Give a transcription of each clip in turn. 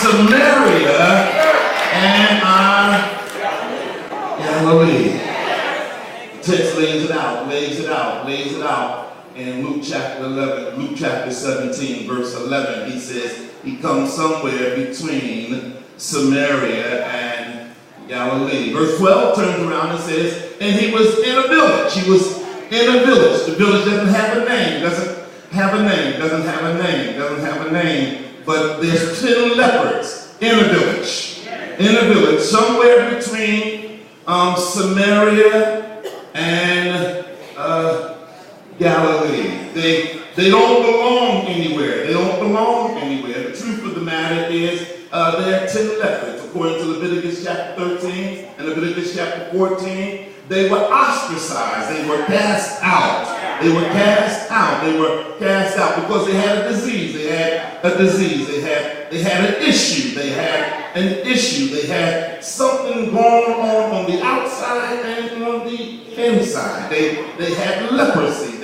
Samaria and Galilee. The text lays it out. In Luke chapter 11, Luke chapter 17, verse 11, he says he comes somewhere between Samaria and Galilee. Verse 12 turns around and says, and he was in a village. He was in a village. The village doesn't have a name, but there's 10 lepers in a village, somewhere between Samaria and Galilee. They don't belong anywhere. The truth of the matter is there are 10 lepers. According to Leviticus chapter 13 and Leviticus chapter 14, they were ostracized. They were cast out. They were cast out because they had a disease. They had an issue. They had something going on the outside and on the inside. They had leprosy.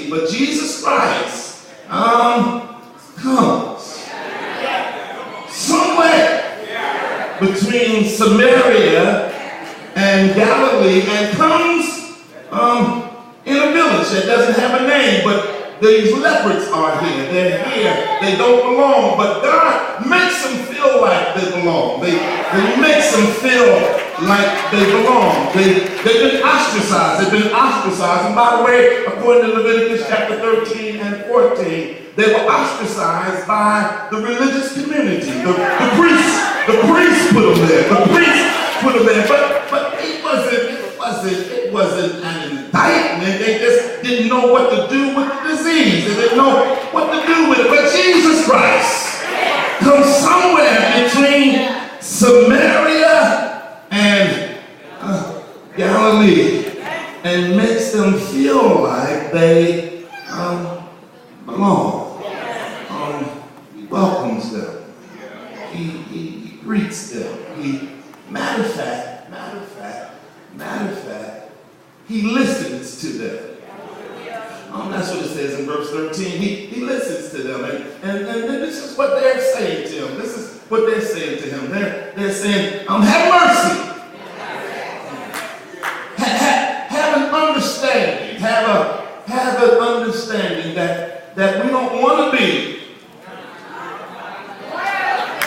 But Jesus Christ comes somewhere between Samaria and Galilee and comes in a village that doesn't have a name, but these leopards are here. They're here. They don't belong, but God makes them feel like they belong. He makes them feel like they belong. They've been ostracized. And by the way, according to Leviticus chapter 13 and 14, they were ostracized by the religious community. The priests put them there. But it wasn't an indictment. They just didn't know what to do with the disease. They didn't know what to do with it. But Jesus Christ comes somewhere between Samaria and Galilee and makes them feel like they belong. He welcomes them. He greets them. Matter of fact, he listens to them. That's what it says in verse 13. He listens to them. And this is what they're saying to him. They're saying, have mercy. Have an understanding. Have an understanding that we don't want to be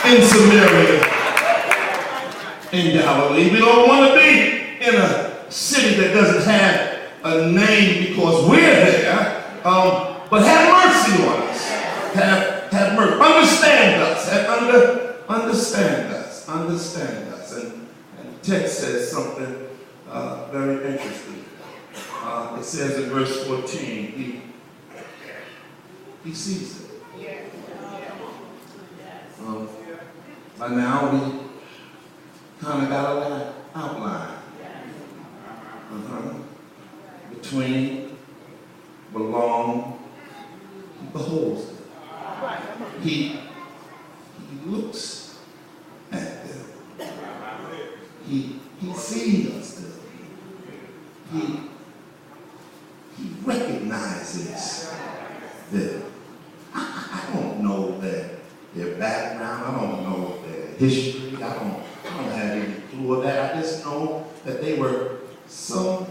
in Samaria, in Galilee. We don't want to be in a city that doesn't have a name because we're there. But have mercy on us. Have mercy. Understand us. And the text says something very interesting. It says in verse 14, he sees it. By now we kind of got an outline. Between, belong, he beholds them. He looks at them. He sees them. He recognizes them. I don't know their background. I don't know their history. I don't have any clue of that. I just know that they were some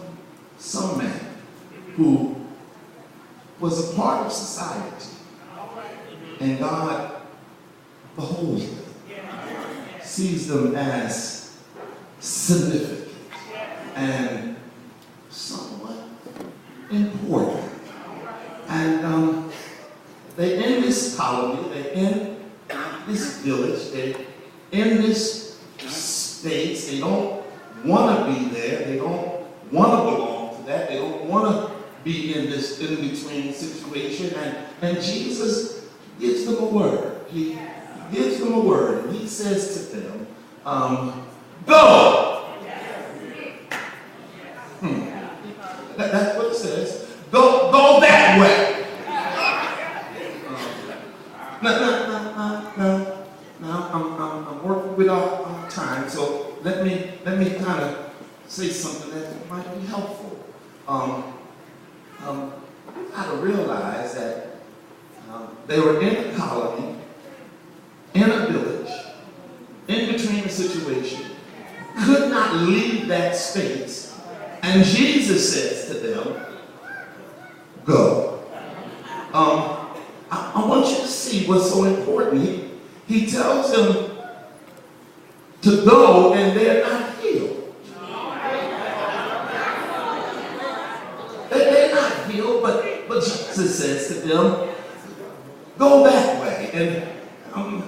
man who was a part of society, and God beholds them, sees them as significant and somewhat important. And they're in this colony, they're in this village, they're in this space. They don't want to be there. They don't want to belong to that. They don't want to be in this in-between situation. And Jesus gives them a word. He gives them a word. And he says to them, go. That's what it says. Go that way. Now I'm working with our time, so let me kind of say something that might be helpful. You got to realize that they were in a colony, in a situation, could not leave that space. And Jesus says to them, go. I want you to see what's so important. He tells them to go, and they're not healed. They're not healed, but Jesus says to them, go that way. And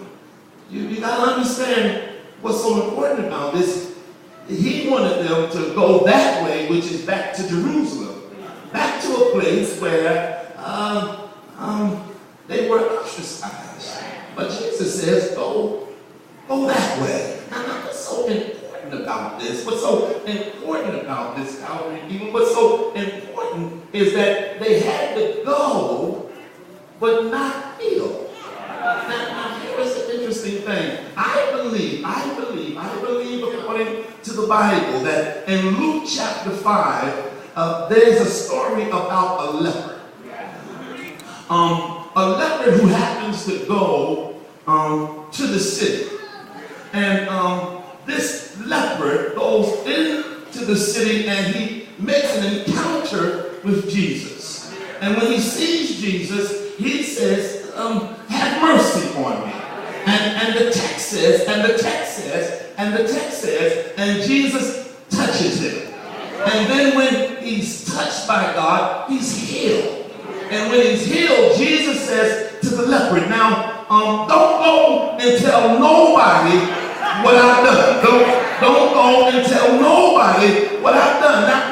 you got to understand what's so important about this. He wanted them to go that way, which is back to Jerusalem, back to a place where they were ostracized. But Jesus says, go that way. Now, what's so important about this? What's so important about this, Calvary? Even what's so important is that they had to go, but not heal. Now here's an interesting thing. I believe, according to the Bible, that in Luke chapter 5, there's a story about a leper. A leper who happens to go to the city. And this leper goes into the city and he makes an encounter with Jesus. And when he sees Jesus, he says, have mercy on me. And the text says, and Jesus touches him. And then when he's touched by God, he's healed. And when he's healed, Jesus says to the leper, now, don't go and tell nobody what I've done. Don't go and tell nobody what I've done. Now,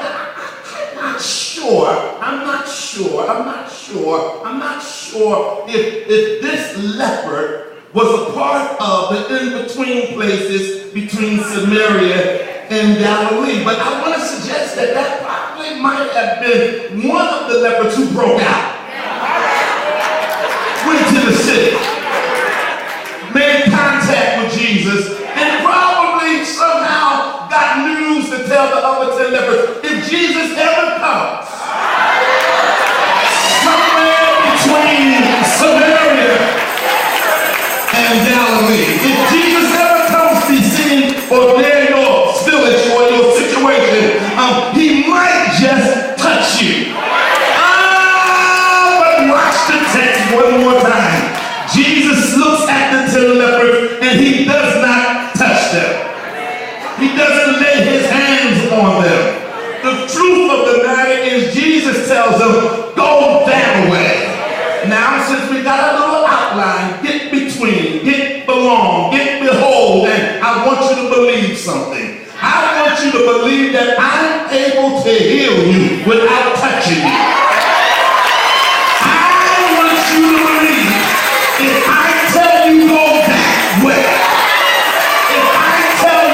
I'm not sure if this leper was a part of the in-between places between Samaria and Galilee. But I want to suggest that probably might have been one of the lepers who broke out, went to the city, made contact with Jesus, and probably somehow got news to tell the other 10 lepers. If Jesus ever comes somewhere between Samaria and Galilee, if Jesus ever comes to be seen or near your village or your situation, he might just touch you. But watch the text one more time. Jesus looks at the 10 lepers and he does not touch them. He doesn't lay his hands on them. The truth of the matter is Jesus tells them, go that way. Now, since we got a little outline, get between, get belong, get behold, and I want you to believe something. I want you to believe that I'm able to heal you without